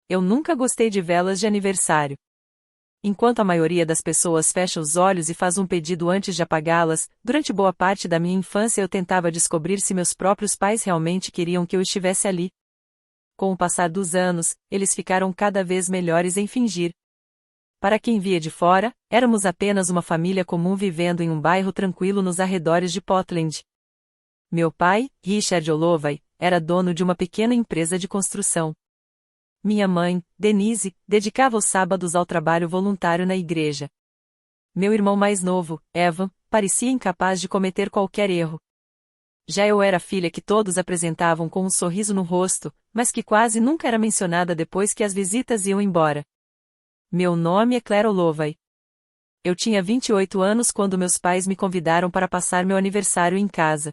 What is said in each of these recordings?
Eu nunca gostei de velas de aniversário. Enquanto a maioria das pessoas fecha os olhos e faz um pedido antes de apagá-las, durante boa parte da minha infância eu tentava descobrir se meus próprios pais realmente queriam que eu estivesse ali. Com o passar dos anos, eles ficaram cada vez melhores em fingir. Para quem via de fora, éramos apenas uma família comum vivendo em um bairro tranquilo nos arredores de Portland. Meu pai, Richard Olovay, era dono de uma pequena empresa de construção. Minha mãe, Denise, dedicava os sábados ao trabalho voluntário na igreja. Meu irmão mais novo, Evan, parecia incapaz de cometer qualquer erro. Já eu era a filha que todos apresentavam com um sorriso no rosto, mas que quase nunca era mencionada depois que as visitas iam embora. Meu nome é Claire Olovay. Eu tinha 28 anos quando meus pais me convidaram para passar meu aniversário em casa.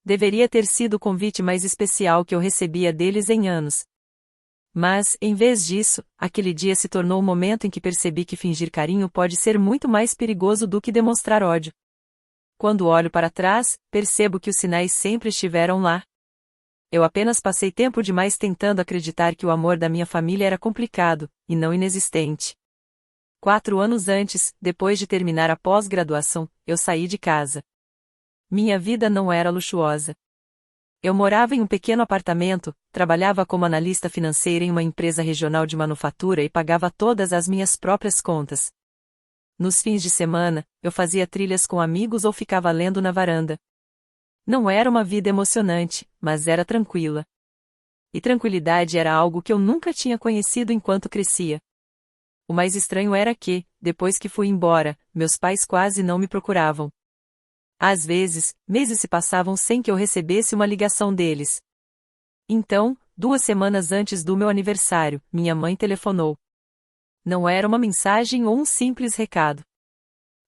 Deveria ter sido o convite mais especial que eu recebia deles em anos. Mas, em vez disso, aquele dia se tornou o momento em que percebi que fingir carinho pode ser muito mais perigoso do que demonstrar ódio. Quando olho para trás, percebo que os sinais sempre estiveram lá. Eu apenas passei tempo demais tentando acreditar que o amor da minha família era complicado, e não inexistente. 4 anos antes, depois de terminar a pós-graduação, eu saí de casa. Minha vida não era luxuosa. Eu morava em um pequeno apartamento, trabalhava como analista financeira em uma empresa regional de manufatura e pagava todas as minhas próprias contas. Nos fins de semana, eu fazia trilhas com amigos ou ficava lendo na varanda. Não era uma vida emocionante, mas era tranquila. E tranquilidade era algo que eu nunca tinha conhecido enquanto crescia. O mais estranho era que, depois que fui embora, meus pais quase não me procuravam. Às vezes, meses se passavam sem que eu recebesse uma ligação deles. Então, 2 semanas antes do meu aniversário, minha mãe telefonou. Não era uma mensagem ou um simples recado.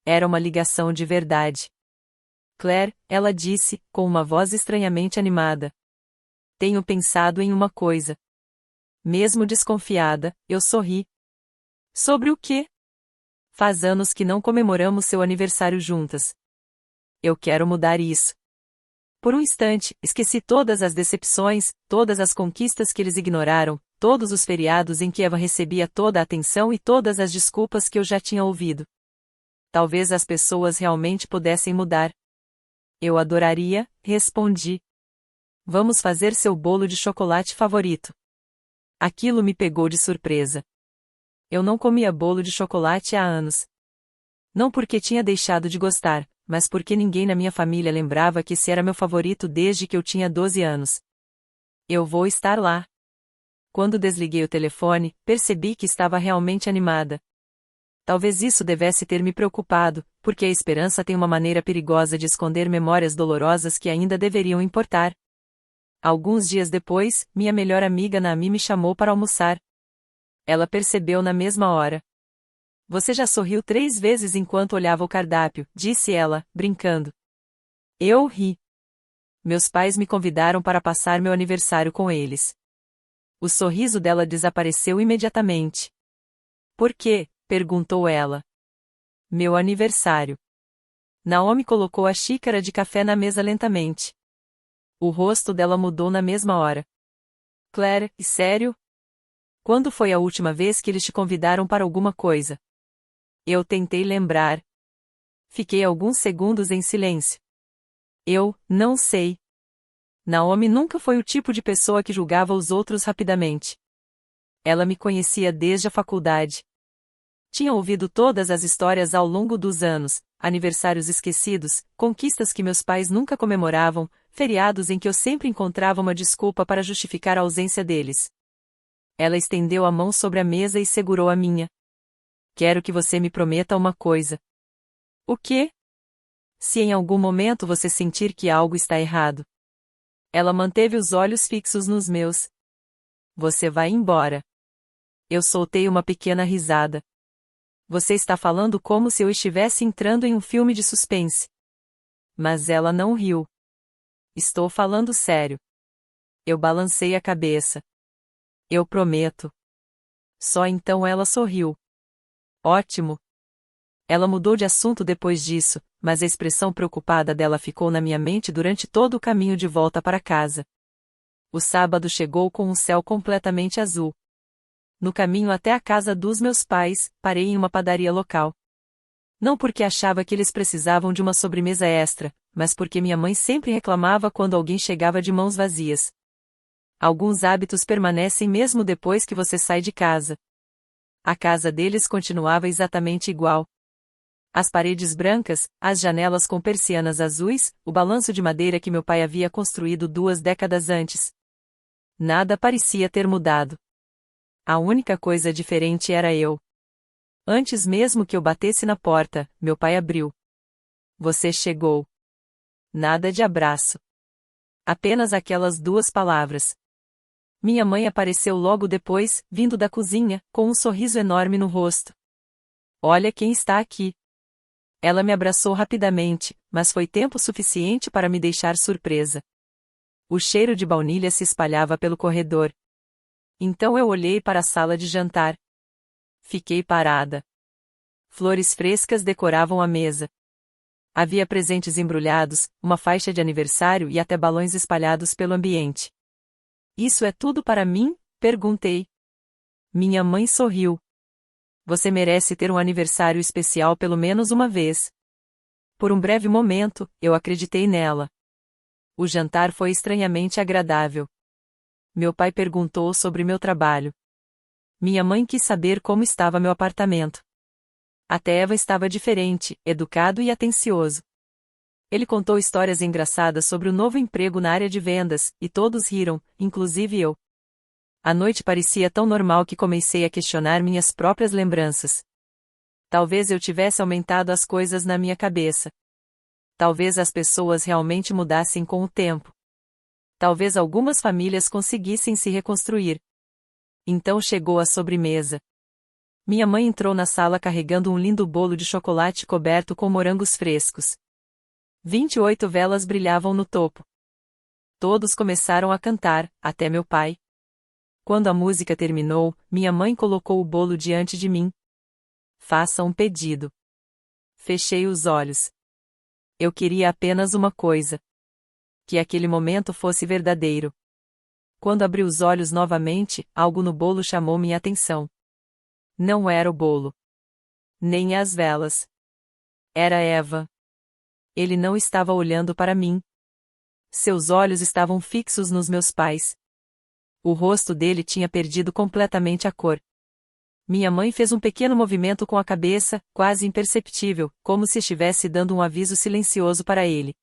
Era uma ligação de verdade. Claire, ela disse, com uma voz estranhamente animada. Tenho pensado em uma coisa. Mesmo desconfiada, eu sorri. Sobre o quê? Faz anos que não comemoramos seu aniversário juntas. Eu quero mudar isso. Por um instante, esqueci todas as decepções, todas as conquistas que eles ignoraram, todos os feriados em que Eva recebia toda a atenção e todas as desculpas que eu já tinha ouvido. Talvez as pessoas realmente pudessem mudar. Eu adoraria, respondi. Vamos fazer seu bolo de chocolate favorito. Aquilo me pegou de surpresa. Eu não comia bolo de chocolate há anos. Não porque tinha deixado de gostar, mas porque ninguém na minha família lembrava que esse era meu favorito desde que eu tinha 12 anos. Eu vou estar lá. Quando desliguei o telefone, percebi que estava realmente animada. Talvez isso devesse ter me preocupado, porque a esperança tem uma maneira perigosa de esconder memórias dolorosas que ainda deveriam importar. Alguns dias depois, minha melhor amiga Naomi me chamou para almoçar. Ela percebeu na mesma hora. Você já sorriu 3 vezes enquanto olhava o cardápio, disse ela, brincando. Eu ri. Meus pais me convidaram para passar meu aniversário com eles. O sorriso dela desapareceu imediatamente. Por quê? Perguntou ela. Meu aniversário. Naomi colocou a xícara de café na mesa lentamente. O rosto dela mudou na mesma hora. Claire, sério? Quando foi a última vez que eles te convidaram para alguma coisa? Eu tentei lembrar. Fiquei alguns segundos em silêncio. Eu não sei. Naomi nunca foi o tipo de pessoa que julgava os outros rapidamente. Ela me conhecia desde a faculdade. Tinha ouvido todas as histórias ao longo dos anos, aniversários esquecidos, conquistas que meus pais nunca comemoravam, feriados em que eu sempre encontrava uma desculpa para justificar a ausência deles. Ela estendeu a mão sobre a mesa e segurou a minha. Quero que você me prometa uma coisa. O quê? Se em algum momento você sentir que algo está errado. Ela manteve os olhos fixos nos meus. Você vai embora. Eu soltei uma pequena risada. Você está falando como se eu estivesse entrando em um filme de suspense. Mas ela não riu. Estou falando sério. Eu balancei a cabeça. Eu prometo. Só então ela sorriu. Ótimo. Ela mudou de assunto depois disso, mas a expressão preocupada dela ficou na minha mente durante todo o caminho de volta para casa. O sábado chegou com um céu completamente azul. No caminho até a casa dos meus pais, parei em uma padaria local. Não porque achava que eles precisavam de uma sobremesa extra, mas porque minha mãe sempre reclamava quando alguém chegava de mãos vazias. Alguns hábitos permanecem mesmo depois que você sai de casa. A casa deles continuava exatamente igual. As paredes brancas, as janelas com persianas azuis, o balanço de madeira que meu pai havia construído 2 décadas antes. Nada parecia ter mudado. A única coisa diferente era eu. Antes mesmo que eu batesse na porta, meu pai abriu. Você chegou. Nada de abraço. Apenas aquelas 2 palavras. Minha mãe apareceu logo depois, vindo da cozinha, com um sorriso enorme no rosto. Olha quem está aqui. Ela me abraçou rapidamente, mas foi tempo suficiente para me deixar surpresa. O cheiro de baunilha se espalhava pelo corredor. Então eu olhei para a sala de jantar. Fiquei parada. Flores frescas decoravam a mesa. Havia presentes embrulhados, uma faixa de aniversário e até balões espalhados pelo ambiente. Isso é tudo para mim? Perguntei. Minha mãe sorriu. Você merece ter um aniversário especial pelo menos uma vez. Por um breve momento, eu acreditei nela. O jantar foi estranhamente agradável. Meu pai perguntou sobre meu trabalho. Minha mãe quis saber como estava meu apartamento. Até Eva estava diferente, educado e atencioso. Ele contou histórias engraçadas sobre o novo emprego na área de vendas, e todos riram, inclusive eu. A noite parecia tão normal que comecei a questionar minhas próprias lembranças. Talvez eu tivesse aumentado as coisas na minha cabeça. Talvez as pessoas realmente mudassem com o tempo. Talvez algumas famílias conseguissem se reconstruir. Então chegou a sobremesa. Minha mãe entrou na sala carregando um lindo bolo de chocolate coberto com morangos frescos. 28 velas brilhavam no topo. Todos começaram a cantar, até meu pai. Quando a música terminou, minha mãe colocou o bolo diante de mim. Faça um pedido. Fechei os olhos. Eu queria apenas uma coisa. Que aquele momento fosse verdadeiro. Quando abri os olhos novamente, algo no bolo chamou minha atenção. Não era o bolo. Nem as velas. Era Eva. Ele não estava olhando para mim. Seus olhos estavam fixos nos meus pais. O rosto dele tinha perdido completamente a cor. Minha mãe fez um pequeno movimento com a cabeça, quase imperceptível, como se estivesse dando um aviso silencioso para ele.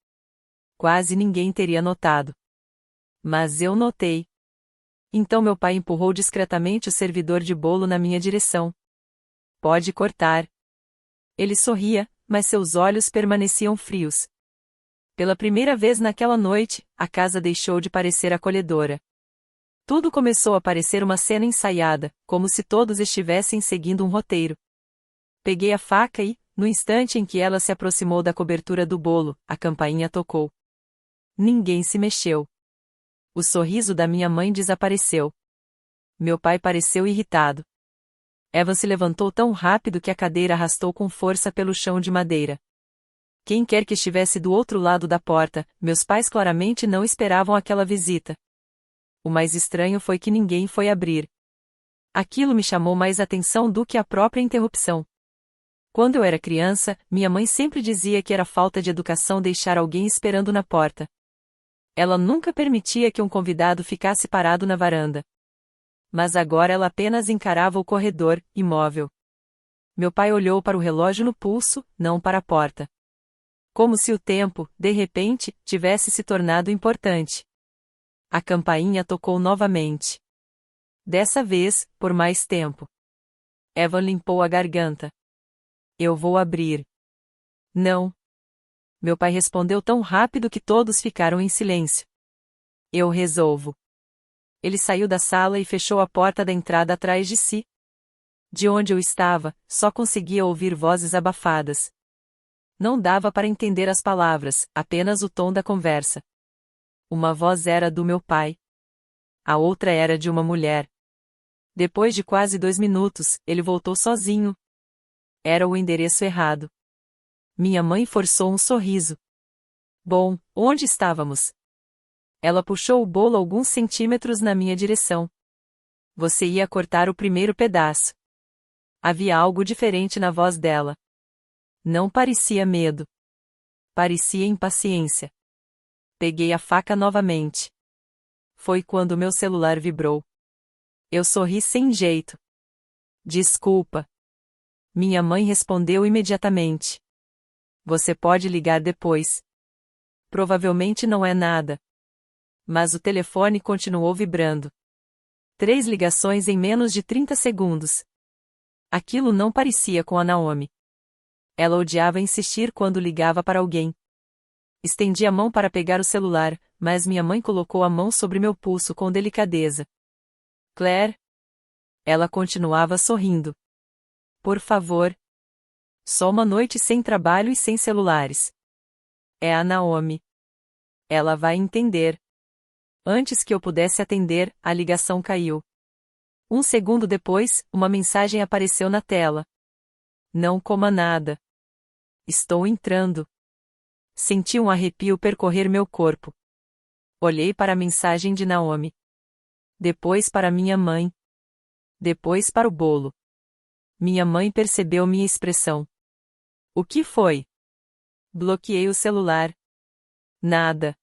Quase ninguém teria notado. Mas eu notei. Então meu pai empurrou discretamente o servidor de bolo na minha direção. Pode cortar. Ele sorria, mas seus olhos permaneciam frios. Pela primeira vez naquela noite, a casa deixou de parecer acolhedora. Tudo começou a parecer uma cena ensaiada, como se todos estivessem seguindo um roteiro. Peguei a faca e, no instante em que ela se aproximou da cobertura do bolo, a campainha tocou. Ninguém se mexeu. O sorriso da minha mãe desapareceu. Meu pai pareceu irritado. Eva se levantou tão rápido que a cadeira arrastou com força pelo chão de madeira. Quem quer que estivesse do outro lado da porta, meus pais claramente não esperavam aquela visita. O mais estranho foi que ninguém foi abrir. Aquilo me chamou mais atenção do que a própria interrupção. Quando eu era criança, minha mãe sempre dizia que era falta de educação deixar alguém esperando na porta. Ela nunca permitia que um convidado ficasse parado na varanda. Mas agora ela apenas encarava o corredor, imóvel. Meu pai olhou para o relógio no pulso, não para a porta. Como se o tempo, de repente, tivesse se tornado importante. A campainha tocou novamente. Dessa vez, por mais tempo. Evan limpou a garganta. Eu vou abrir. Não. Meu pai respondeu tão rápido que todos ficaram em silêncio. Eu resolvo. Ele saiu da sala e fechou a porta da entrada atrás de si. De onde eu estava, só conseguia ouvir vozes abafadas. Não dava para entender as palavras, apenas o tom da conversa. Uma voz era do meu pai. A outra era de uma mulher. Depois de quase 2 minutos, ele voltou sozinho. Era o endereço errado. Minha mãe forçou um sorriso. Bom, onde estávamos? Ela puxou o bolo alguns centímetros na minha direção. Você ia cortar o primeiro pedaço. Havia algo diferente na voz dela. Não parecia medo. Parecia impaciência. Peguei a faca novamente. Foi quando meu celular vibrou. Eu sorri sem jeito. Desculpa. Minha mãe respondeu imediatamente. Você pode ligar depois. Provavelmente não é nada. Mas o telefone continuou vibrando. 3 ligações em menos de 30 segundos. Aquilo não parecia com a Naomi. Ela odiava insistir quando ligava para alguém. Estendi a mão para pegar o celular, mas minha mãe colocou a mão sobre meu pulso com delicadeza. Claire? Ela continuava sorrindo. Por favor. Só uma noite sem trabalho e sem celulares. É a Naomi. Ela vai entender. Antes que eu pudesse atender, a ligação caiu. 1 segundo depois, uma mensagem apareceu na tela. Não coma nada. Estou entrando. Senti um arrepio percorrer meu corpo. Olhei para a mensagem de Naomi. Depois para minha mãe. Depois para o bolo. Minha mãe percebeu minha expressão. O que foi? Bloqueei o celular. Nada.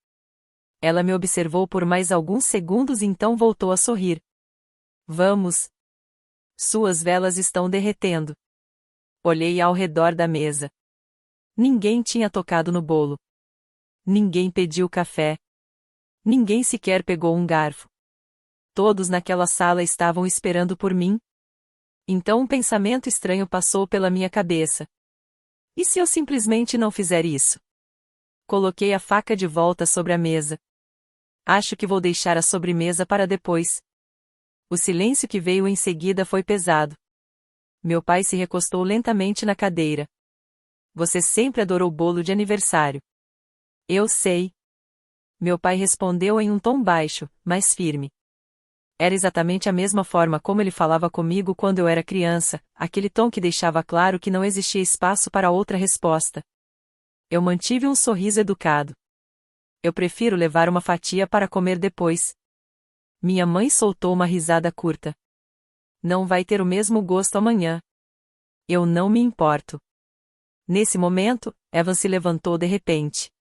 Ela me observou por mais alguns segundos e então voltou a sorrir. Vamos. Suas velas estão derretendo. Olhei ao redor da mesa. Ninguém tinha tocado no bolo. Ninguém pediu café. Ninguém sequer pegou um garfo. Todos naquela sala estavam esperando por mim. Então um pensamento estranho passou pela minha cabeça. E se eu simplesmente não fizer isso? Coloquei a faca de volta sobre a mesa. Acho que vou deixar a sobremesa para depois. O silêncio que veio em seguida foi pesado. Meu pai se recostou lentamente na cadeira. Você sempre adorou bolo de aniversário. Eu sei. Meu pai respondeu em um tom baixo, mas firme. Era exatamente a mesma forma como ele falava comigo quando eu era criança, aquele tom que deixava claro que não existia espaço para outra resposta. Eu mantive um sorriso educado. Eu prefiro levar uma fatia para comer depois. Minha mãe soltou uma risada curta. Não vai ter o mesmo gosto amanhã. Eu não me importo. Nesse momento, Evan se levantou de repente.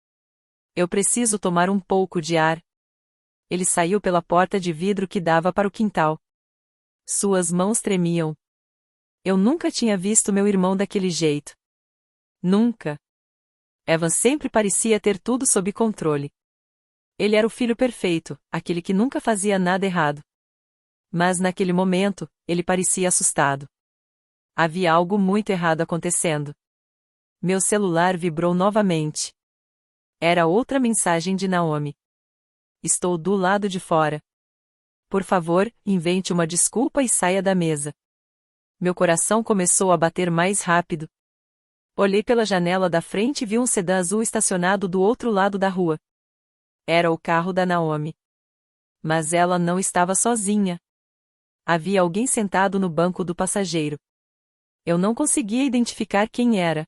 Eu preciso tomar um pouco de ar. Ele saiu pela porta de vidro que dava para o quintal. Suas mãos tremiam. Eu nunca tinha visto meu irmão daquele jeito. Nunca. Evan sempre parecia ter tudo sob controle. Ele era o filho perfeito, aquele que nunca fazia nada errado. Mas naquele momento, ele parecia assustado. Havia algo muito errado acontecendo. Meu celular vibrou novamente. Era outra mensagem de Naomi. Estou do lado de fora. Por favor, invente uma desculpa e saia da mesa. Meu coração começou a bater mais rápido. Olhei pela janela da frente e vi um sedã azul estacionado do outro lado da rua. Era o carro da Naomi. Mas ela não estava sozinha. Havia alguém sentado no banco do passageiro. Eu não conseguia identificar quem era.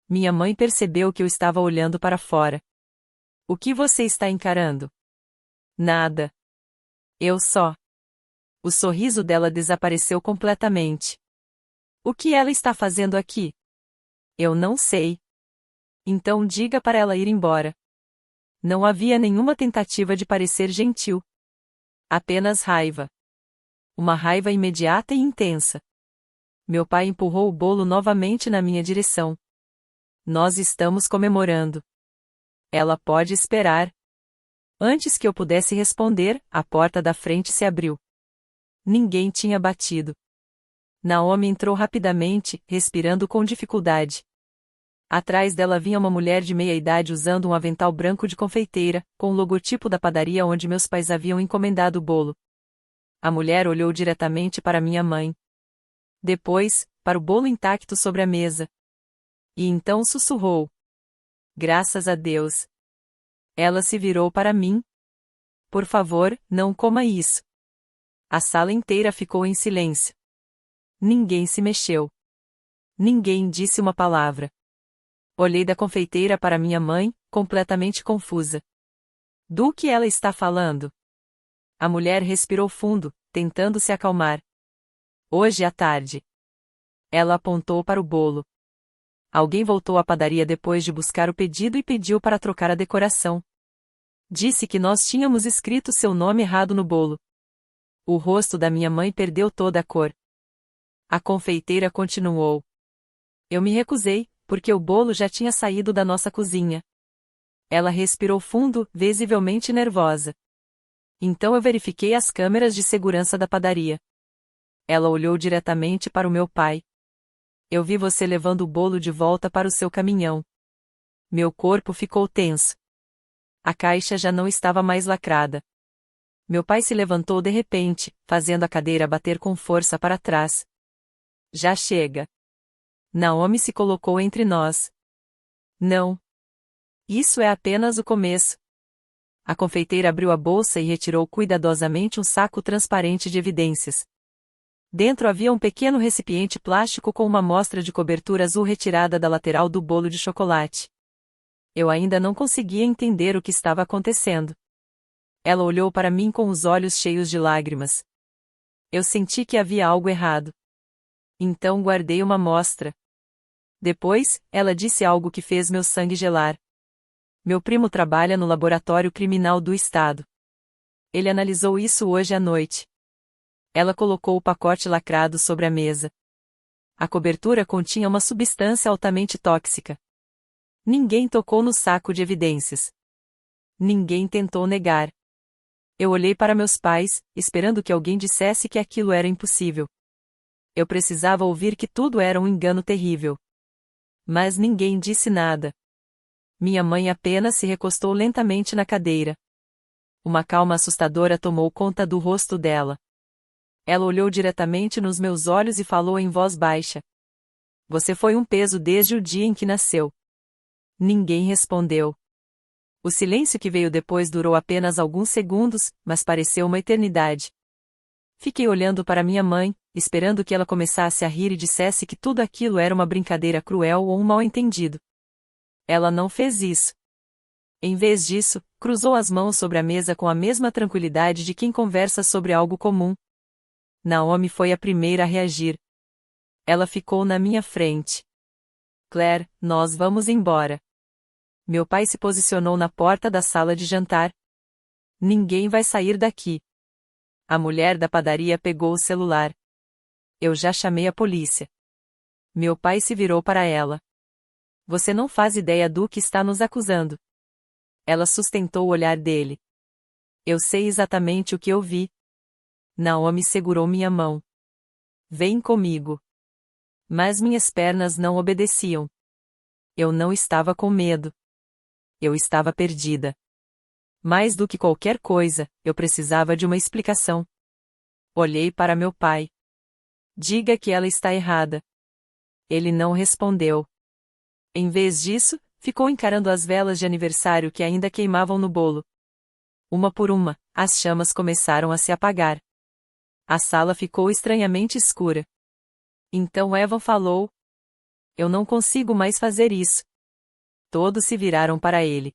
Minha mãe percebeu que eu estava olhando para fora. O que você está encarando? Nada. Eu só. O sorriso dela desapareceu completamente. O que ela está fazendo aqui? Eu não sei. Então diga para ela ir embora. Não havia nenhuma tentativa de parecer gentil. Apenas raiva. Uma raiva imediata e intensa. Meu pai empurrou o bolo novamente na minha direção. Nós estamos comemorando. Ela pode esperar. Antes que eu pudesse responder, a porta da frente se abriu. Ninguém tinha batido. Naomi entrou rapidamente, respirando com dificuldade. Atrás dela vinha uma mulher de meia-idade usando um avental branco de confeiteira, com o logotipo da padaria onde meus pais haviam encomendado o bolo. A mulher olhou diretamente para minha mãe. Depois, para o bolo intacto sobre a mesa. E então sussurrou. Graças a Deus. Ela se virou para mim. Por favor, não coma isso. A sala inteira ficou em silêncio. Ninguém se mexeu. Ninguém disse uma palavra. Olhei da confeiteira para minha mãe, completamente confusa. Do que ela está falando? A mulher respirou fundo, tentando se acalmar. Hoje à tarde. Ela apontou para o bolo. Alguém voltou à padaria depois de buscar o pedido e pediu para trocar a decoração. Disse que nós tínhamos escrito seu nome errado no bolo. O rosto da minha mãe perdeu toda a cor. A confeiteira continuou. Eu me recusei, porque o bolo já tinha saído da nossa cozinha. Ela respirou fundo, visivelmente nervosa. Então eu verifiquei as câmeras de segurança da padaria. Ela olhou diretamente para o meu pai. Eu vi você levando o bolo de volta para o seu caminhão. Meu corpo ficou tenso. A caixa já não estava mais lacrada. Meu pai se levantou de repente, fazendo a cadeira bater com força para trás. Já chega. Naomi se colocou entre nós. Não. Isso é apenas o começo. A confeiteira abriu a bolsa e retirou cuidadosamente um saco transparente de evidências. Dentro havia um pequeno recipiente plástico com uma amostra de cobertura azul retirada da lateral do bolo de chocolate. Eu ainda não conseguia entender o que estava acontecendo. Ela olhou para mim com os olhos cheios de lágrimas. Eu senti que havia algo errado. Então guardei uma amostra. Depois, ela disse algo que fez meu sangue gelar. Meu primo trabalha no laboratório criminal do estado. Ele analisou isso hoje à noite. Ela colocou o pacote lacrado sobre a mesa. A cobertura continha uma substância altamente tóxica. Ninguém tocou no saco de evidências. Ninguém tentou negar. Eu olhei para meus pais, esperando que alguém dissesse que aquilo era impossível. Eu precisava ouvir que tudo era um engano terrível. Mas ninguém disse nada. Minha mãe apenas se recostou lentamente na cadeira. Uma calma assustadora tomou conta do rosto dela. Ela olhou diretamente nos meus olhos e falou em voz baixa. Você foi um peso desde o dia em que nasceu. Ninguém respondeu. O silêncio que veio depois durou apenas alguns segundos, mas pareceu uma eternidade. Fiquei olhando para minha mãe, esperando que ela começasse a rir e dissesse que tudo aquilo era uma brincadeira cruel ou um mal-entendido. Ela não fez isso. Em vez disso, cruzou as mãos sobre a mesa com a mesma tranquilidade de quem conversa sobre algo comum. Naomi foi a primeira a reagir. Ela ficou na minha frente. Claire, nós vamos embora. Meu pai se posicionou na porta da sala de jantar. Ninguém vai sair daqui. A mulher da padaria pegou o celular. Eu já chamei a polícia. Meu pai se virou para ela. Você não faz ideia do que está nos acusando. Ela sustentou o olhar dele. Eu sei exatamente o que eu vi. Naomi segurou minha mão. Vem comigo. Mas minhas pernas não obedeciam. Eu não estava com medo. Eu estava perdida. Mais do que qualquer coisa, eu precisava de uma explicação. Olhei para meu pai. Diga que ela está errada. Ele não respondeu. Em vez disso, ficou encarando as velas de aniversário que ainda queimavam no bolo. Uma por uma, as chamas começaram a se apagar. A sala ficou estranhamente escura. Então Evan falou: Eu não consigo mais fazer isso. Todos se viraram para ele.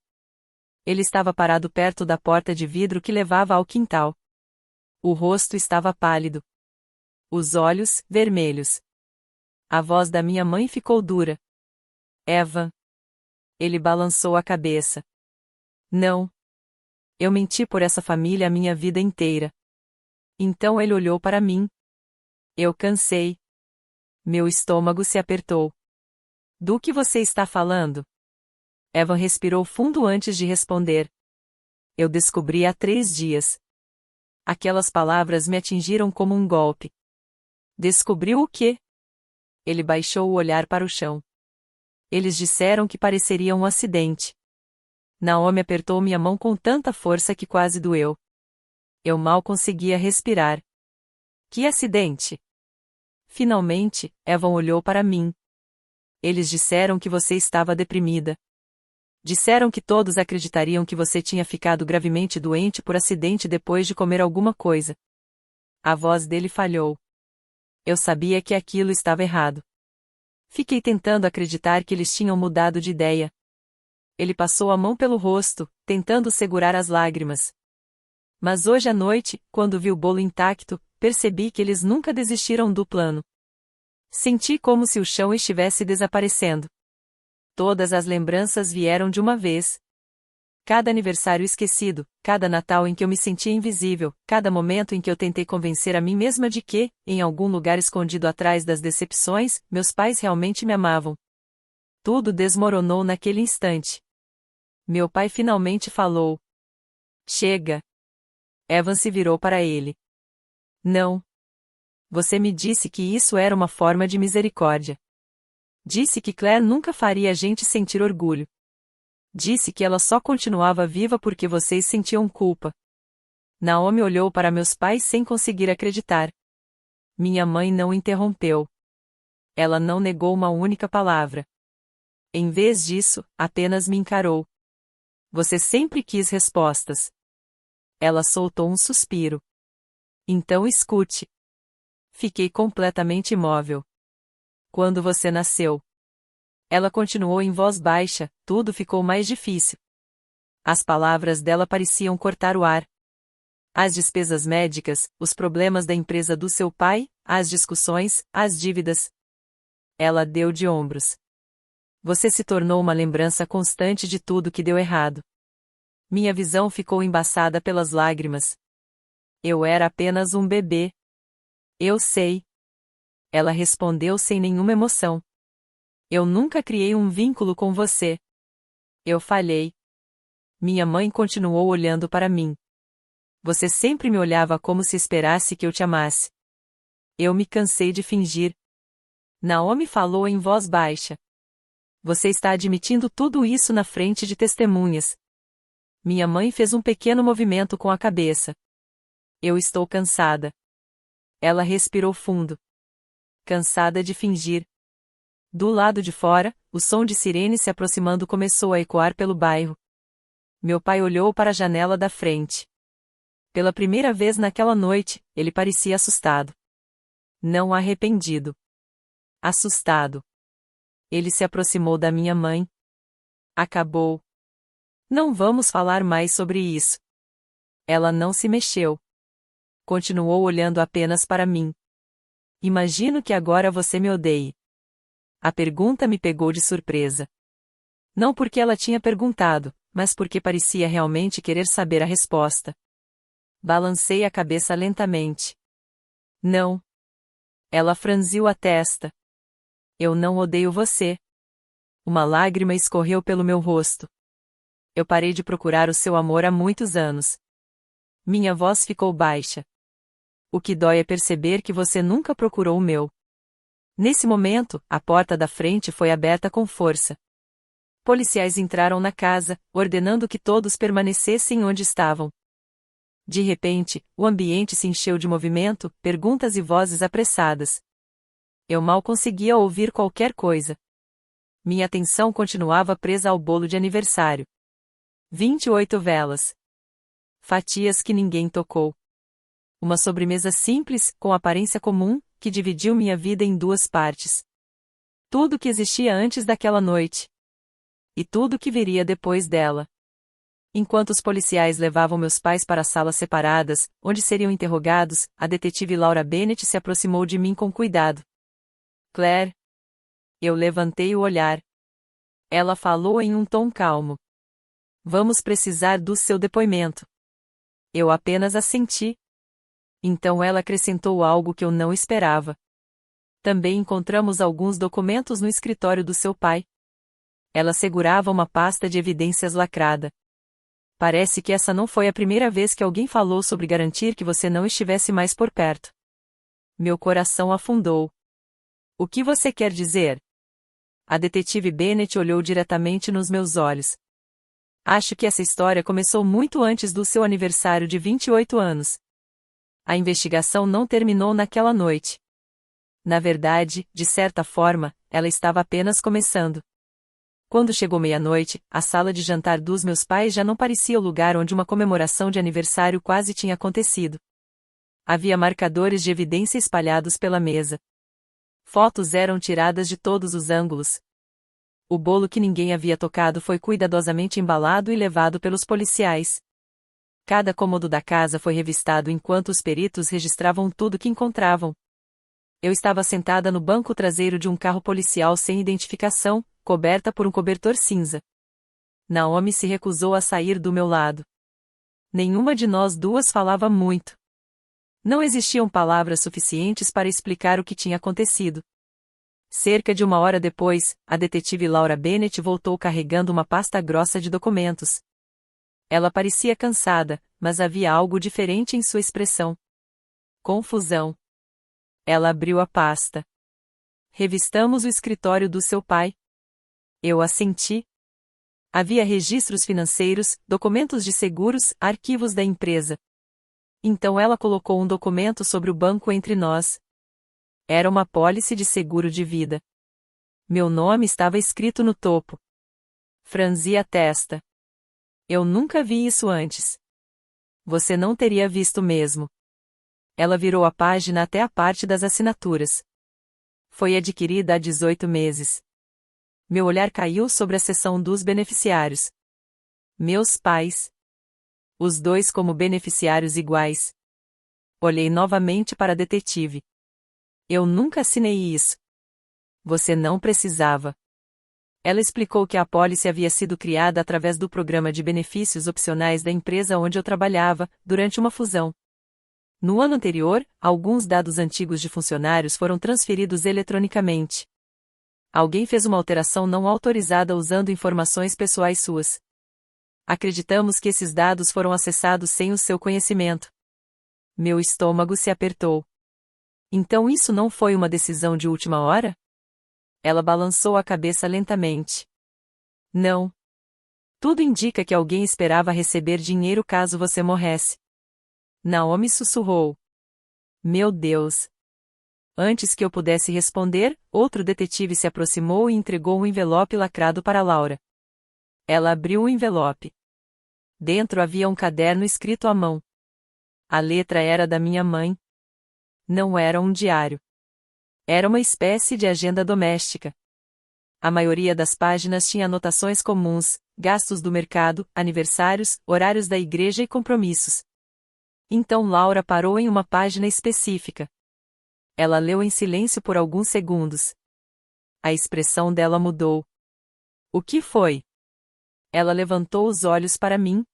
Ele estava parado perto da porta de vidro que levava ao quintal. O rosto estava pálido. Os olhos, vermelhos. A voz da minha mãe ficou dura. Evan. Ele balançou a cabeça. Não. Eu menti por essa família a minha vida inteira. Então ele olhou para mim. Eu cansei. Meu estômago se apertou. Do que você está falando? Evan respirou fundo antes de responder. Eu descobri há 3 dias. Aquelas palavras me atingiram como um golpe. Descobriu o quê? Ele baixou o olhar para o chão. Eles disseram que pareceria um acidente. Naomi apertou minha mão com tanta força que quase doeu. Eu mal conseguia respirar. Que acidente? Finalmente, Evan olhou para mim. Eles disseram que você estava deprimida. Disseram que todos acreditariam que você tinha ficado gravemente doente por acidente depois de comer alguma coisa. A voz dele falhou. Eu sabia que aquilo estava errado. Fiquei tentando acreditar que eles tinham mudado de ideia. Ele passou a mão pelo rosto, tentando segurar as lágrimas. Mas hoje à noite, quando vi o bolo intacto, percebi que eles nunca desistiram do plano. Senti como se o chão estivesse desaparecendo. Todas as lembranças vieram de uma vez. Cada aniversário esquecido, cada Natal em que eu me sentia invisível, cada momento em que eu tentei convencer a mim mesma de que, em algum lugar escondido atrás das decepções, meus pais realmente me amavam. Tudo desmoronou naquele instante. Meu pai finalmente falou. Chega. Evan se virou para ele. Não. Você me disse que isso era uma forma de misericórdia. Disse que Claire nunca faria a gente sentir orgulho. Disse que ela só continuava viva porque vocês sentiam culpa. Naomi olhou para meus pais sem conseguir acreditar. Minha mãe não interrompeu. Ela não negou uma única palavra. Em vez disso, apenas me encarou. Você sempre quis respostas. Ela soltou um suspiro. Então escute. Fiquei completamente imóvel. Quando você nasceu. Ela continuou em voz baixa, tudo ficou mais difícil. As palavras dela pareciam cortar o ar. As despesas médicas, os problemas da empresa do seu pai, as discussões, as dívidas. Ela deu de ombros. Você se tornou uma lembrança constante de tudo que deu errado. Minha visão ficou embaçada pelas lágrimas. Eu era apenas um bebê. Eu sei. Ela respondeu sem nenhuma emoção. Eu nunca criei um vínculo com você. Eu falhei. Minha mãe continuou olhando para mim. Você sempre me olhava como se esperasse que eu te amasse. Eu me cansei de fingir. Naomi falou em voz baixa. Você está admitindo tudo isso na frente de testemunhas. Minha mãe fez um pequeno movimento com a cabeça. Eu estou cansada. Ela respirou fundo. Cansada de fingir. Do lado de fora, o som de sirene se aproximando começou a ecoar pelo bairro. Meu pai olhou para a janela da frente. Pela primeira vez naquela noite, ele parecia assustado. Não arrependido. Assustado. Ele se aproximou da minha mãe. Acabou. Não vamos falar mais sobre isso. Ela não se mexeu. Continuou olhando apenas para mim. Imagino que agora você me odeie. A pergunta me pegou de surpresa. Não porque ela tinha perguntado, mas porque parecia realmente querer saber a resposta. Balancei a cabeça lentamente. Não. Ela franziu a testa. Eu não odeio você. Uma lágrima escorreu pelo meu rosto. Eu parei de procurar o seu amor há muitos anos. Minha voz ficou baixa. O que dói é perceber que você nunca procurou o meu. Nesse momento, a porta da frente foi aberta com força. Policiais entraram na casa, ordenando que todos permanecessem onde estavam. De repente, o ambiente se encheu de movimento, perguntas e vozes apressadas. Eu mal conseguia ouvir qualquer coisa. Minha atenção continuava presa ao bolo de aniversário. 28 velas. Fatias que ninguém tocou. Uma sobremesa simples, com aparência comum, que dividiu minha vida em duas partes. Tudo que existia antes daquela noite. E tudo que viria depois dela. Enquanto os policiais levavam meus pais para salas separadas, onde seriam interrogados, a detetive Laura Bennett se aproximou de mim com cuidado. Claire. Eu levantei o olhar. Ela falou em um tom calmo. Vamos precisar do seu depoimento. Eu apenas assenti. Então ela acrescentou algo que eu não esperava. Também encontramos alguns documentos no escritório do seu pai. Ela segurava uma pasta de evidências lacrada. Parece que essa não foi a primeira vez que alguém falou sobre garantir que você não estivesse mais por perto. Meu coração afundou. O que você quer dizer? A detetive Bennett olhou diretamente nos meus olhos. Acho que essa história começou muito antes do seu aniversário de 28 anos. A investigação não terminou naquela noite. Na verdade, de certa forma, ela estava apenas começando. Quando chegou meia-noite, a sala de jantar dos meus pais já não parecia o lugar onde uma comemoração de aniversário quase tinha acontecido. Havia marcadores de evidência espalhados pela mesa. Fotos eram tiradas de todos os ângulos. O bolo que ninguém havia tocado foi cuidadosamente embalado e levado pelos policiais. Cada cômodo da casa foi revistado enquanto os peritos registravam tudo que encontravam. Eu estava sentada no banco traseiro de um carro policial sem identificação, coberta por um cobertor cinza. Naomi se recusou a sair do meu lado. Nenhuma de nós duas falava muito. Não existiam palavras suficientes para explicar o que tinha acontecido. Cerca de 1 hora depois, a detetive Laura Bennett voltou carregando uma pasta grossa de documentos. Ela parecia cansada, mas havia algo diferente em sua expressão. Confusão. Ela abriu a pasta. Revistamos o escritório do seu pai. Eu assenti. Havia registros financeiros, documentos de seguros, arquivos da empresa. Então ela colocou um documento sobre o banco entre nós. Era uma apólice de seguro de vida. Meu nome estava escrito no topo. Franzi a testa. Eu nunca vi isso antes. Você não teria visto mesmo. Ela virou a página até a parte das assinaturas. Foi adquirida há 18 meses. Meu olhar caiu sobre a seção dos beneficiários. Meus pais. Os dois como beneficiários iguais. Olhei novamente para a detetive. Eu nunca assinei isso. Você não precisava. Ela explicou que a apólice havia sido criada através do programa de benefícios opcionais da empresa onde eu trabalhava, durante uma fusão. No ano anterior, alguns dados antigos de funcionários foram transferidos eletronicamente. Alguém fez uma alteração não autorizada usando informações pessoais suas. Acreditamos que esses dados foram acessados sem o seu conhecimento. Meu estômago se apertou. Então isso não foi uma decisão de última hora? Ela balançou a cabeça lentamente. Não. Tudo indica que alguém esperava receber dinheiro caso você morresse. Naomi sussurrou. Meu Deus! Antes que eu pudesse responder, outro detetive se aproximou e entregou um envelope lacrado para Laura. Ela abriu o envelope. Dentro havia um caderno escrito à mão. A letra era da minha mãe. Não era um diário. Era uma espécie de agenda doméstica. A maioria das páginas tinha anotações comuns, gastos do mercado, aniversários, horários da igreja e compromissos. Então Laura parou em uma página específica. Ela leu em silêncio por alguns segundos. A expressão dela mudou. O que foi? Ela levantou os olhos para mim.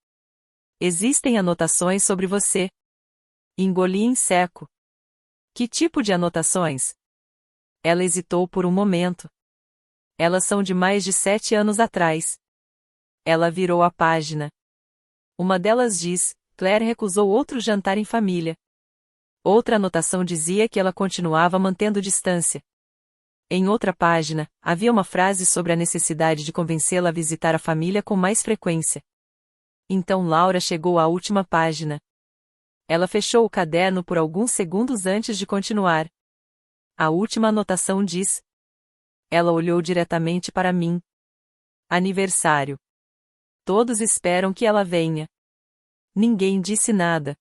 Existem anotações sobre você. Engoli em seco. Que tipo de anotações? Ela hesitou por um momento. Elas são de mais de 7 anos atrás. Ela virou a página. Uma delas diz: Claire recusou outro jantar em família. Outra anotação dizia que ela continuava mantendo distância. Em outra página, havia uma frase sobre a necessidade de convencê-la a visitar a família com mais frequência. Então Laura chegou à última página. Ela fechou o caderno por alguns segundos antes de continuar. A última anotação diz. Ela olhou diretamente para mim. Aniversário. Todos esperam que ela venha. Ninguém disse nada.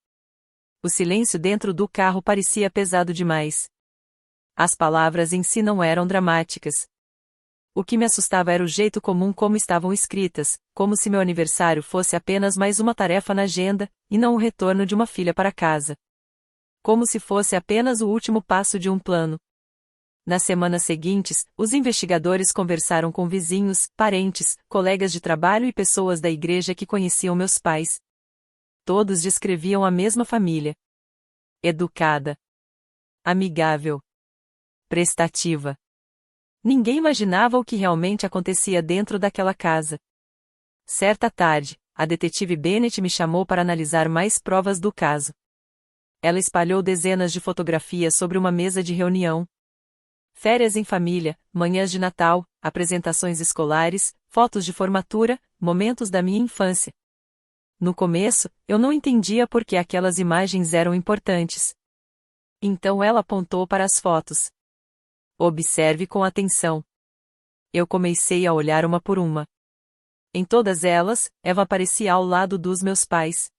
O silêncio dentro do carro parecia pesado demais. As palavras em si não eram dramáticas. O que me assustava era o jeito comum como estavam escritas, como se meu aniversário fosse apenas mais uma tarefa na agenda, e não o retorno de uma filha para casa. Como se fosse apenas o último passo de um plano. Nas semanas seguintes, os investigadores conversaram com vizinhos, parentes, colegas de trabalho e pessoas da igreja que conheciam meus pais. Todos descreviam a mesma família. Educada. Amigável. Prestativa. Ninguém imaginava o que realmente acontecia dentro daquela casa. Certa tarde, a detetive Bennett me chamou para analisar mais provas do caso. Ela espalhou dezenas de fotografias sobre uma mesa de reunião. Férias em família, manhãs de Natal, apresentações escolares, fotos de formatura, momentos da minha infância. No começo, eu não entendia por que aquelas imagens eram importantes. Então ela apontou para as fotos. Observe com atenção. Eu comecei a olhar uma por uma. Em todas elas, Eva aparecia ao lado dos meus pais.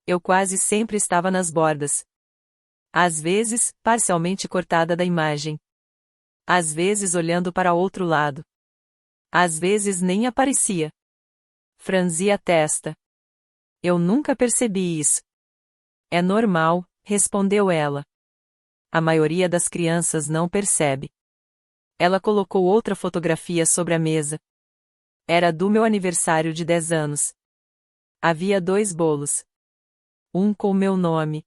Eu quase sempre estava nas bordas. Às vezes, parcialmente cortada da imagem. Às vezes olhando para outro lado. Às vezes nem aparecia. Franzi a testa. Eu nunca percebi isso. É normal, respondeu ela. A maioria das crianças não percebe. Ela colocou outra fotografia sobre a mesa. Era do meu aniversário de 10 anos. Havia 2 bolos. Um com meu nome.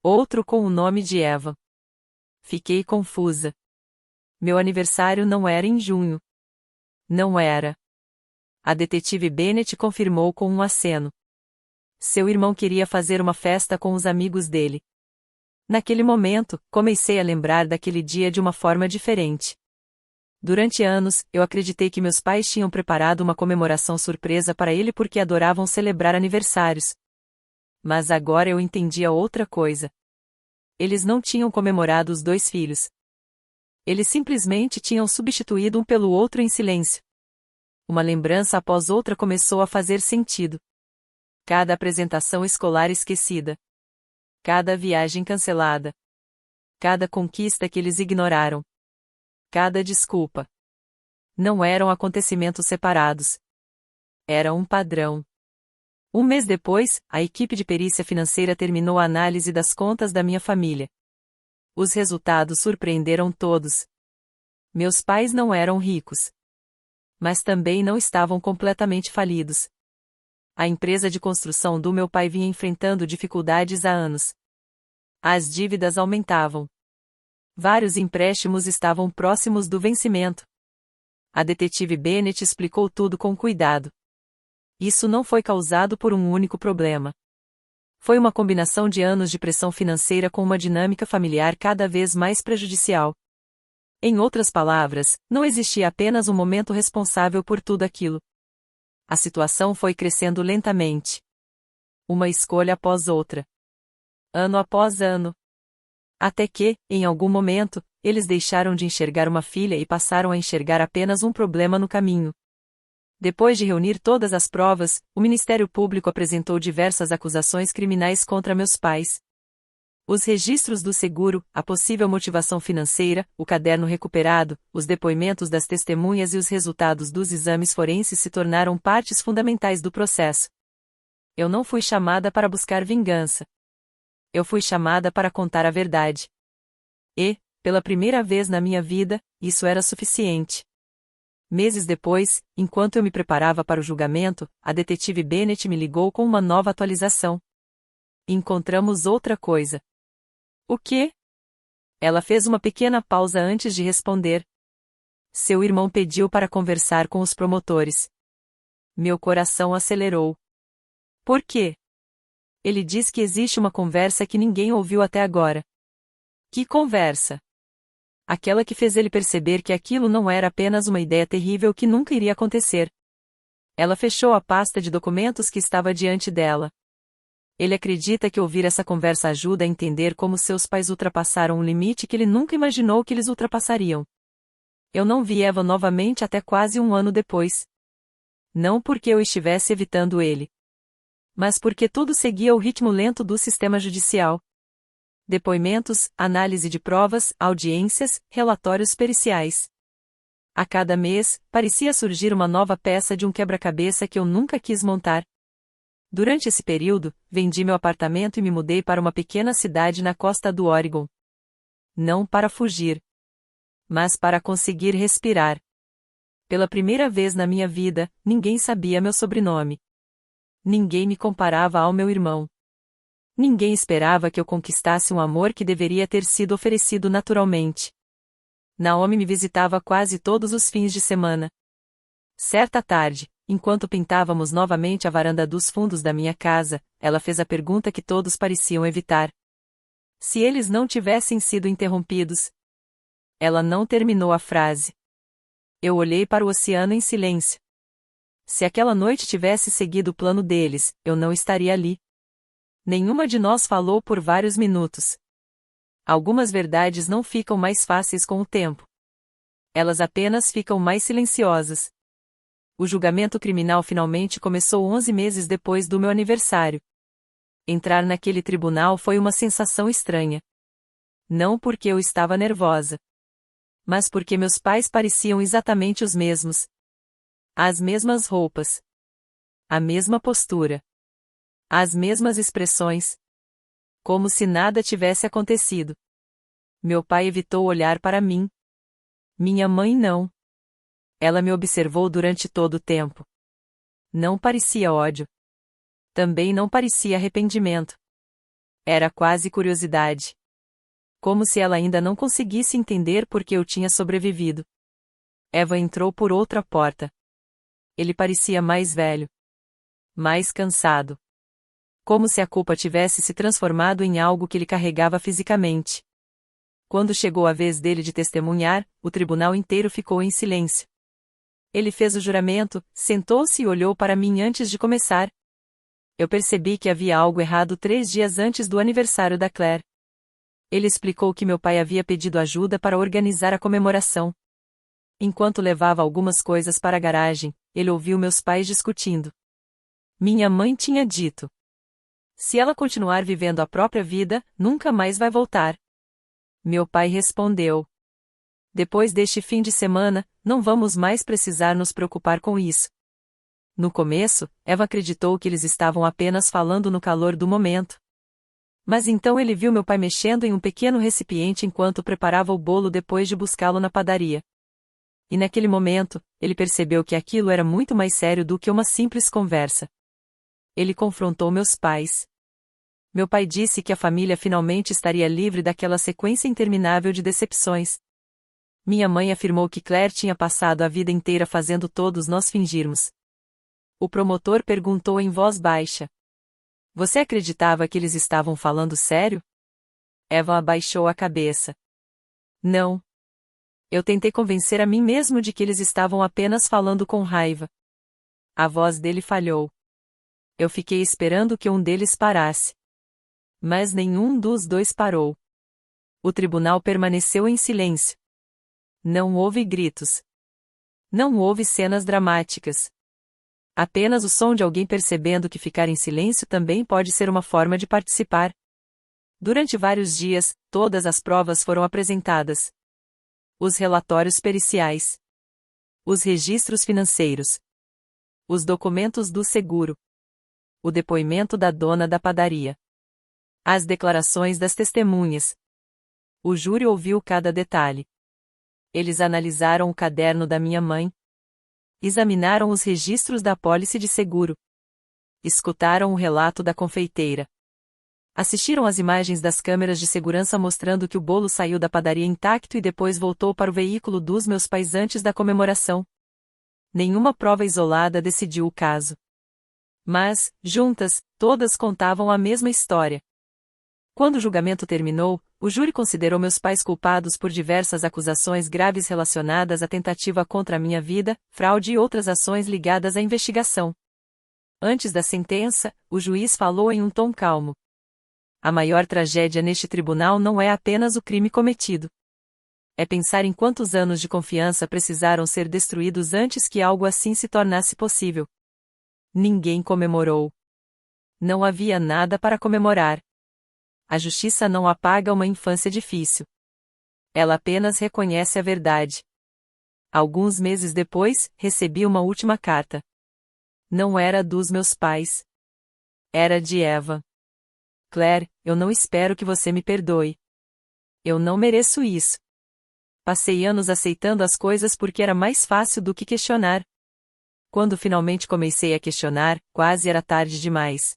Outro com o nome de Eva. Fiquei confusa. Meu aniversário não era em junho. Não era. A detetive Bennett confirmou com um aceno. Seu irmão queria fazer uma festa com os amigos dele. Naquele momento, comecei a lembrar daquele dia de uma forma diferente. Durante anos, eu acreditei que meus pais tinham preparado uma comemoração surpresa para ele porque adoravam celebrar aniversários. Mas agora eu entendia outra coisa. Eles não tinham comemorado os 2 filhos. Eles simplesmente tinham substituído um pelo outro em silêncio. Uma lembrança após outra começou a fazer sentido. Cada apresentação escolar esquecida. Cada viagem cancelada. Cada conquista que eles ignoraram. Cada desculpa. Não eram acontecimentos separados. Era um padrão. Um mês depois, a equipe de perícia financeira terminou a análise das contas da minha família. Os resultados surpreenderam todos. Meus pais não eram ricos. Mas também não estavam completamente falidos. A empresa de construção do meu pai vinha enfrentando dificuldades há anos. As dívidas aumentavam. Vários empréstimos estavam próximos do vencimento. A detetive Bennett explicou tudo com cuidado. Isso não foi causado por um único problema. Foi uma combinação de anos de pressão financeira com uma dinâmica familiar cada vez mais prejudicial. Em outras palavras, não existia apenas um momento responsável por tudo aquilo. A situação foi crescendo lentamente. Uma escolha após outra. Ano após ano. Até que, em algum momento, eles deixaram de enxergar uma filha e passaram a enxergar apenas um problema no caminho. Depois de reunir todas as provas, o Ministério Público apresentou diversas acusações criminais contra meus pais. Os registros do seguro, a possível motivação financeira, o caderno recuperado, os depoimentos das testemunhas e os resultados dos exames forenses se tornaram partes fundamentais do processo. Eu não fui chamada para buscar vingança. Eu fui chamada para contar a verdade. E, pela primeira vez na minha vida, isso era suficiente. Meses depois, enquanto eu me preparava para o julgamento, a detetive Bennett me ligou com uma nova atualização. Encontramos outra coisa. O quê? Ela fez uma pequena pausa antes de responder. Seu irmão pediu para conversar com os promotores. Meu coração acelerou. Por quê? Ele diz que existe uma conversa que ninguém ouviu até agora. Que conversa? Aquela que fez ele perceber que aquilo não era apenas uma ideia terrível que nunca iria acontecer. Ela fechou a pasta de documentos que estava diante dela. Ele acredita que ouvir essa conversa ajuda a entender como seus pais ultrapassaram um limite que ele nunca imaginou que eles ultrapassariam. Eu não vi Eva novamente até quase um ano depois. Não porque eu estivesse evitando ele. Mas porque tudo seguia o ritmo lento do sistema judicial. Depoimentos, análise de provas, audiências, relatórios periciais. A cada mês, parecia surgir uma nova peça de um quebra-cabeça que eu nunca quis montar. Durante esse período, vendi meu apartamento e me mudei para uma pequena cidade na costa do Oregon. Não para fugir, mas para conseguir respirar. Pela primeira vez na minha vida, ninguém sabia meu sobrenome. Ninguém me comparava ao meu irmão. Ninguém esperava que eu conquistasse um amor que deveria ter sido oferecido naturalmente. Naomi me visitava quase todos os fins de semana. Certa tarde, enquanto pintávamos novamente a varanda dos fundos da minha casa, ela fez a pergunta que todos pareciam evitar. Se eles não tivessem sido interrompidos. Ela não terminou a frase. Eu olhei para o oceano em silêncio. Se aquela noite tivesse seguido o plano deles, eu não estaria ali. Nenhuma de nós falou por vários minutos. Algumas verdades não ficam mais fáceis com o tempo. Elas apenas ficam mais silenciosas. O julgamento criminal finalmente começou 11 meses depois do meu aniversário. Entrar naquele tribunal foi uma sensação estranha. Não porque eu estava nervosa. Mas porque meus pais pareciam exatamente os mesmos. As mesmas roupas. A mesma postura. As mesmas expressões. Como se nada tivesse acontecido. Meu pai evitou olhar para mim. Minha mãe não. Ela me observou durante todo o tempo. Não parecia ódio. Também não parecia arrependimento. Era quase curiosidade. Como se ela ainda não conseguisse entender por que eu tinha sobrevivido. Eva entrou por outra porta. Ele parecia mais velho. Mais cansado. Como se a culpa tivesse se transformado em algo que ele carregava fisicamente. Quando chegou a vez dele de testemunhar, o tribunal inteiro ficou em silêncio. Ele fez o juramento, sentou-se e olhou para mim antes de começar. Eu percebi que havia algo errado 3 dias antes do aniversário da Claire. Ele explicou que meu pai havia pedido ajuda para organizar a comemoração. Enquanto levava algumas coisas para a garagem, ele ouviu meus pais discutindo. Minha mãe tinha dito: se ela continuar vivendo a própria vida, nunca mais vai voltar. Meu pai respondeu: depois deste fim de semana, não vamos mais precisar nos preocupar com isso. No começo, Eva acreditou que eles estavam apenas falando no calor do momento. Mas então ele viu meu pai mexendo em um pequeno recipiente enquanto preparava o bolo depois de buscá-lo na padaria. E naquele momento, ele percebeu que aquilo era muito mais sério do que uma simples conversa. Ele confrontou meus pais. Meu pai disse que a família finalmente estaria livre daquela sequência interminável de decepções. Minha mãe afirmou que Claire tinha passado a vida inteira fazendo todos nós fingirmos. O promotor perguntou em voz baixa: você acreditava que eles estavam falando sério? Eva abaixou a cabeça. Não. Eu tentei convencer a mim mesmo de que eles estavam apenas falando com raiva. A voz dele falhou. Eu fiquei esperando que um deles parasse. Mas nenhum dos dois parou. O tribunal permaneceu em silêncio. Não houve gritos. Não houve cenas dramáticas. Apenas o som de alguém percebendo que ficar em silêncio também pode ser uma forma de participar. Durante vários dias, todas as provas foram apresentadas. Os relatórios periciais. Os registros financeiros. Os documentos do seguro. O depoimento da dona da padaria. As declarações das testemunhas. O júri ouviu cada detalhe. Eles analisaram o caderno da minha mãe. Examinaram os registros da apólice de seguro. Escutaram o relato da confeiteira. Assistiram às imagens das câmeras de segurança mostrando que o bolo saiu da padaria intacto e depois voltou para o veículo dos meus pais antes da comemoração. Nenhuma prova isolada decidiu o caso. Mas, juntas, todas contavam a mesma história. Quando o julgamento terminou, o júri considerou meus pais culpados por diversas acusações graves relacionadas à tentativa contra a minha vida, fraude e outras ações ligadas à investigação. Antes da sentença, o juiz falou em um tom calmo. A maior tragédia neste tribunal não é apenas o crime cometido. É pensar em quantos anos de confiança precisaram ser destruídos antes que algo assim se tornasse possível. Ninguém comemorou. Não havia nada para comemorar. A justiça não apaga uma infância difícil. Ela apenas reconhece a verdade. Alguns meses depois, recebi uma última carta. Não era dos meus pais. Era de Eva. Claire, eu não espero que você me perdoe. Eu não mereço isso. Passei anos aceitando as coisas porque era mais fácil do que questionar. Quando finalmente comecei a questionar, quase era tarde demais.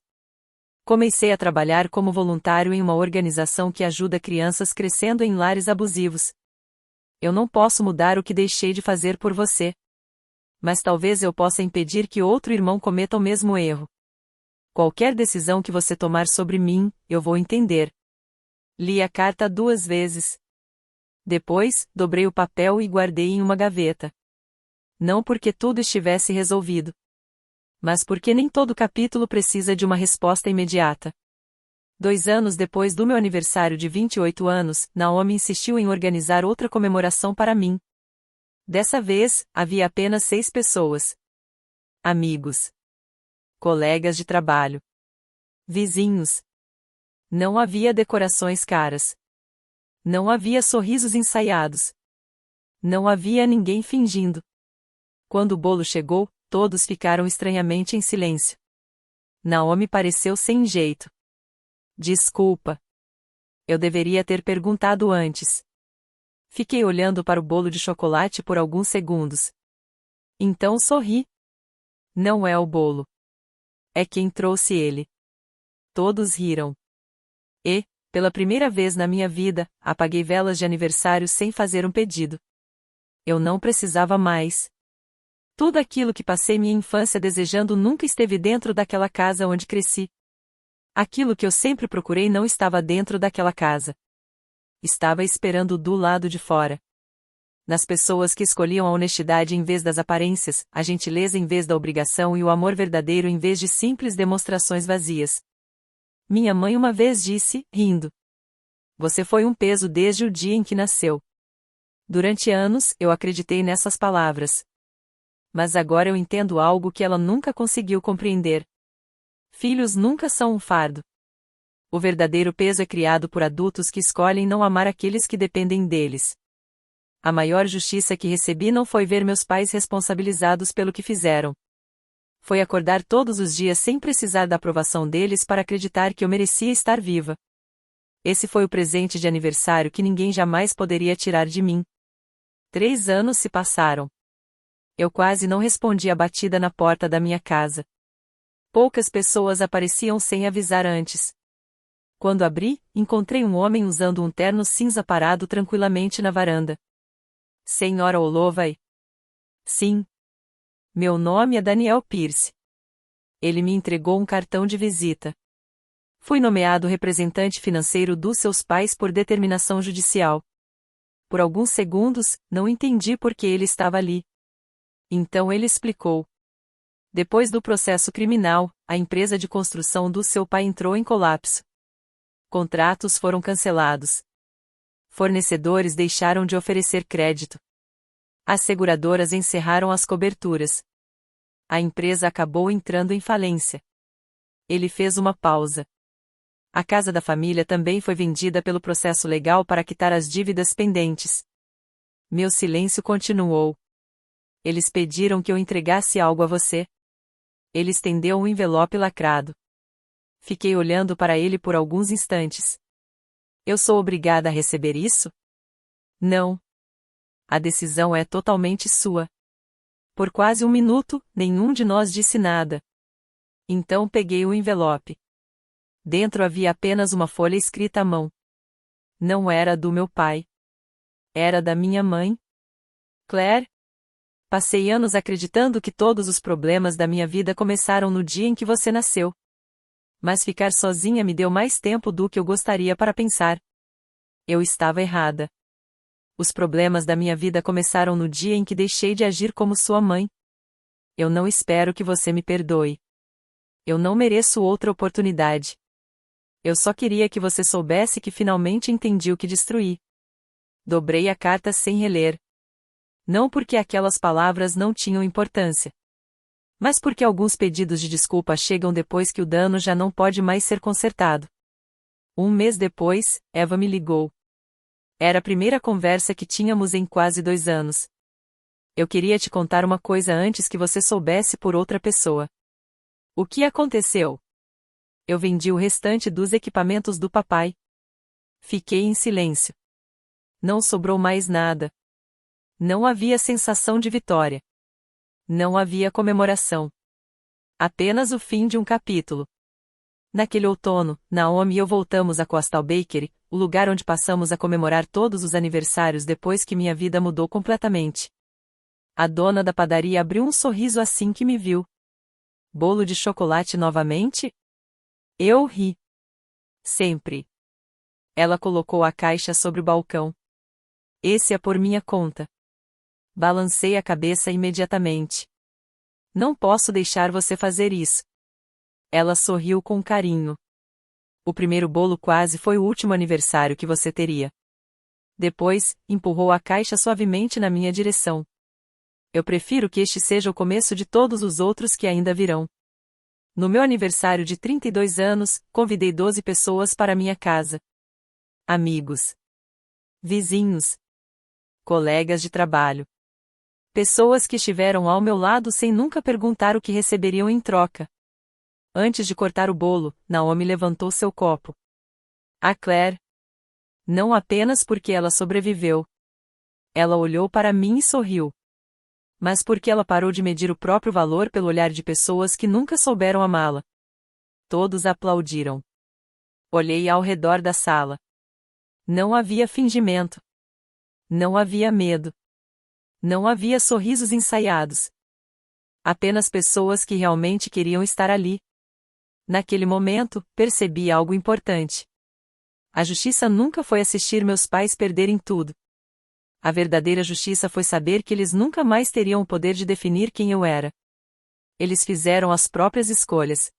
Comecei a trabalhar como voluntário em uma organização que ajuda crianças crescendo em lares abusivos. Eu não posso mudar o que deixei de fazer por você. Mas talvez eu possa impedir que outro irmão cometa o mesmo erro. Qualquer decisão que você tomar sobre mim, eu vou entender. Li a carta 2 vezes. Depois, dobrei o papel e guardei em uma gaveta. Não porque tudo estivesse resolvido. Mas porque nem todo capítulo precisa de uma resposta imediata. 2 anos depois do meu aniversário de 28 anos, Naomi insistiu em organizar outra comemoração para mim. Dessa vez, havia apenas 6 pessoas. Amigos. Colegas de trabalho. Vizinhos. Não havia decorações caras. Não havia sorrisos ensaiados. Não havia ninguém fingindo. Quando o bolo chegou, todos ficaram estranhamente em silêncio. Naomi pareceu sem jeito. Desculpa. Eu deveria ter perguntado antes. Fiquei olhando para o bolo de chocolate por alguns segundos. Então sorri. Não é o bolo. É quem trouxe ele. Todos riram. E, pela primeira vez na minha vida, apaguei velas de aniversário sem fazer um pedido. Eu não precisava mais. Tudo aquilo que passei minha infância desejando nunca esteve dentro daquela casa onde cresci. Aquilo que eu sempre procurei não estava dentro daquela casa. Estava esperando do lado de fora. Nas pessoas que escolhiam a honestidade em vez das aparências, a gentileza em vez da obrigação e o amor verdadeiro em vez de simples demonstrações vazias. Minha mãe uma vez disse, rindo: "Você foi um peso desde o dia em que nasceu." Durante anos, eu acreditei nessas palavras. Mas agora eu entendo algo que ela nunca conseguiu compreender. Filhos nunca são um fardo. O verdadeiro peso é criado por adultos que escolhem não amar aqueles que dependem deles. A maior justiça que recebi não foi ver meus pais responsabilizados pelo que fizeram. Foi acordar todos os dias sem precisar da aprovação deles para acreditar que eu merecia estar viva. Esse foi o presente de aniversário que ninguém jamais poderia tirar de mim. 3 anos se passaram. Eu quase não respondi a batida na porta da minha casa. Poucas pessoas apareciam sem avisar antes. Quando abri, encontrei um homem usando um terno cinza parado tranquilamente na varanda. Senhora Holloway? Sim. Meu nome é Daniel Pierce. Ele me entregou um cartão de visita. Fui nomeado representante financeiro dos seus pais por determinação judicial. Por alguns segundos, não entendi por que ele estava ali. Então ele explicou. Depois do processo criminal, a empresa de construção do seu pai entrou em colapso. Contratos foram cancelados. Fornecedores deixaram de oferecer crédito. As seguradoras encerraram as coberturas. A empresa acabou entrando em falência. Ele fez uma pausa. A casa da família também foi vendida pelo processo legal para quitar as dívidas pendentes. Meu silêncio continuou. Eles pediram que eu entregasse algo a você. Ele estendeu um envelope lacrado. Fiquei olhando para ele por alguns instantes. Eu sou obrigada a receber isso? Não. A decisão é totalmente sua. Por quase um minuto, nenhum de nós disse nada. Então peguei o envelope. Dentro havia apenas uma folha escrita à mão. Não era do meu pai. Era da minha mãe. Claire? Passei anos acreditando que todos os problemas da minha vida começaram no dia em que você nasceu. Mas ficar sozinha me deu mais tempo do que eu gostaria para pensar. Eu estava errada. Os problemas da minha vida começaram no dia em que deixei de agir como sua mãe. Eu não espero que você me perdoe. Eu não mereço outra oportunidade. Eu só queria que você soubesse que finalmente entendi o que destruí. Dobrei a carta sem reler. Não porque aquelas palavras não tinham importância, mas porque alguns pedidos de desculpa chegam depois que o dano já não pode mais ser consertado. Um mês depois, Eva me ligou. Era a primeira conversa que tínhamos em quase 2 anos. Eu queria te contar uma coisa antes que você soubesse por outra pessoa. O que aconteceu? Eu vendi o restante dos equipamentos do papai. Fiquei em silêncio. Não sobrou mais nada. Não havia sensação de vitória. Não havia comemoração. Apenas o fim de um capítulo. Naquele outono, Naomi e eu voltamos a Coastal Bakery, o lugar onde passamos a comemorar todos os aniversários depois que minha vida mudou completamente. A dona da padaria abriu um sorriso assim que me viu. Bolo de chocolate novamente? Eu ri. Sempre. Ela colocou a caixa sobre o balcão. Esse é por minha conta. Balancei a cabeça imediatamente. Não posso deixar você fazer isso. Ela sorriu com carinho. O primeiro bolo quase foi o último aniversário que você teria. Depois, empurrou a caixa suavemente na minha direção. Eu prefiro que este seja o começo de todos os outros que ainda virão. No meu aniversário de 32 anos, convidei 12 pessoas para minha casa. Amigos. Vizinhos. Colegas de trabalho. Pessoas que estiveram ao meu lado sem nunca perguntar o que receberiam em troca. Antes de cortar o bolo, Naomi levantou seu copo. A Claire. Não apenas porque ela sobreviveu. Ela olhou para mim e sorriu. Mas porque ela parou de medir o próprio valor pelo olhar de pessoas que nunca souberam amá-la. Todos aplaudiram. Olhei ao redor da sala. Não havia fingimento. Não havia medo. Não havia sorrisos ensaiados. Apenas pessoas que realmente queriam estar ali. Naquele momento, percebi algo importante. A justiça nunca foi assistir meus pais perderem tudo. A verdadeira justiça foi saber que eles nunca mais teriam o poder de definir quem eu era. Eles fizeram as próprias escolhas.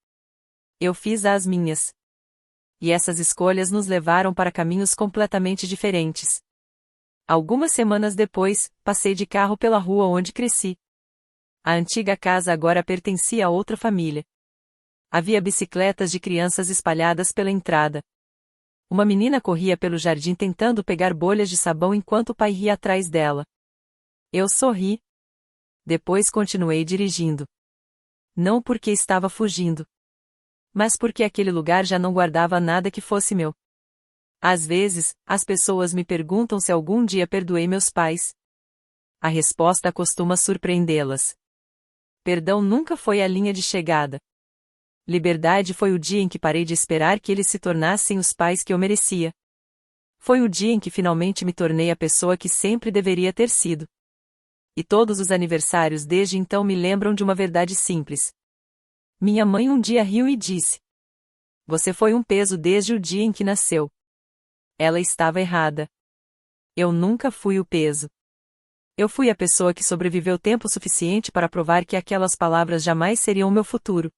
Eu fiz as minhas. E essas escolhas nos levaram para caminhos completamente diferentes. Algumas semanas depois, passei de carro pela rua onde cresci. A antiga casa agora pertencia a outra família. Havia bicicletas de crianças espalhadas pela entrada. Uma menina corria pelo jardim tentando pegar bolhas de sabão enquanto o pai ria atrás dela. Eu sorri. Depois continuei dirigindo. Não porque estava fugindo, mas porque aquele lugar já não guardava nada que fosse meu. Às vezes, as pessoas me perguntam se algum dia perdoei meus pais. A resposta costuma surpreendê-las. Perdão nunca foi a linha de chegada. Liberdade foi o dia em que parei de esperar que eles se tornassem os pais que eu merecia. Foi o dia em que finalmente me tornei a pessoa que sempre deveria ter sido. E todos os aniversários desde então me lembram de uma verdade simples. Minha mãe um dia riu e disse: "Você foi um peso desde o dia em que nasceu." Ela estava errada. Eu nunca fui o peso. Eu fui a pessoa que sobreviveu tempo suficiente para provar que aquelas palavras jamais seriam o meu futuro.